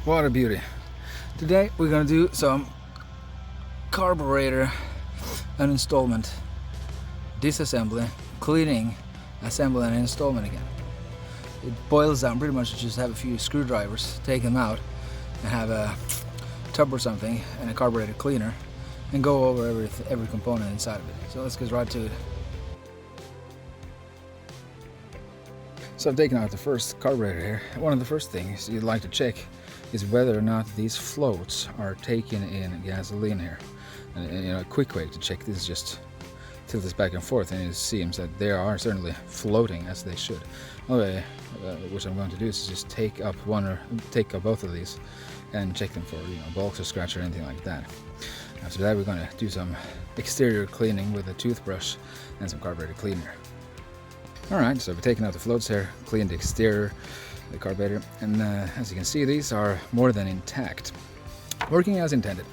What a beauty. Today we're gonna do some carburetor uninstallment, disassembly, cleaning, assembly and installment again. It boils down pretty much to just have a few screwdrivers, take them out and have a tub or something and a carburetor cleaner and go over every component inside of it. So let's get right to it. So I've taken out the first carburetor here. One of the first things you'd like to check is whether or not these floats are taking in gasoline here. And a quick way to check this is just tilt this back and forth, and it seems that they are certainly floating as they should. Okay, which I'm going to do is just take up both of these and check them for bulks or scratch or anything like that. After that, we're going to do some exterior cleaning with a toothbrush and some carburetor cleaner. Alright, so we've taken out the floats here, cleaned the exterior, the carburetor, and as you can see, these are more than intact, working as intended.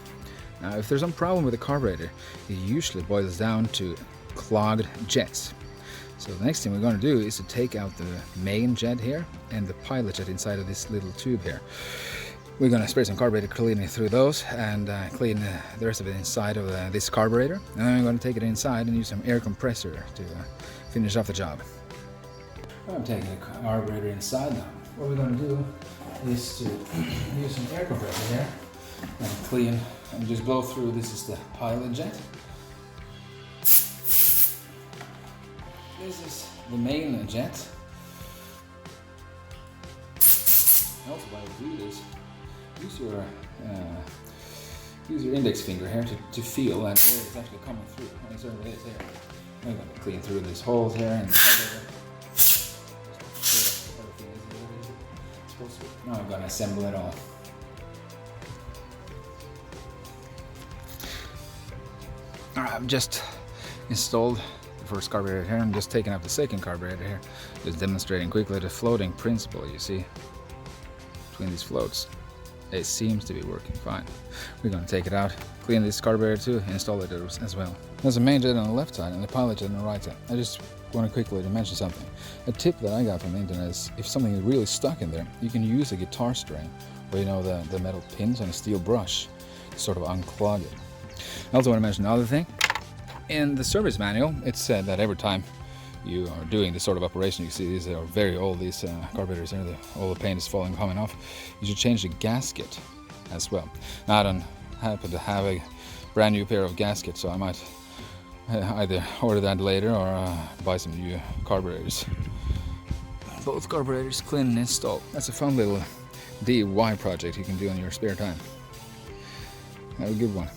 Now, if there's some problem with the carburetor, it usually boils down to clogged jets. So the next thing we're going to do is to take out the main jet here and the pilot jet inside of this little tube here. We're going to spray some carburetor cleaning through those and clean the rest of it inside of this carburetor. And then we're going to take it inside and use some air compressor to finish off the job. I'm taking the carburetor inside now. What we're going to do is to use some air compressor here and clean and just blow through. This is the pilot jet. This is the main jet. Also, while you do this, use your index finger here to feel that air is actually coming through, and it certainly is here. I'm going to clean through these holes here and now I'm going to assemble it all. Alright, I've just installed the first carburetor here. I'm just taking up the second carburetor here, just demonstrating quickly the floating principle you see between these floats. It seems to be working fine. We're going to take it out, clean this carburetor too, install it as well. There's a main jet on the left side and the pilot jet on the right side. I just want to quickly mention something. A tip that I got from the internet is if something is really stuck in there, you can use a guitar string or the metal pins on a steel brush to sort of unclog it. I also want to mention another thing. In the service manual, it said that every time you are doing this sort of operation, you see these are very old, these carburetors here, all the paint is coming off. You should change the gasket as well. Now, I don't happen to have a brand new pair of gaskets, so I might either order that later or buy some new carburetors. Both carburetors clean and installed. That's a fun little DIY project you can do in your spare time. Have a good one.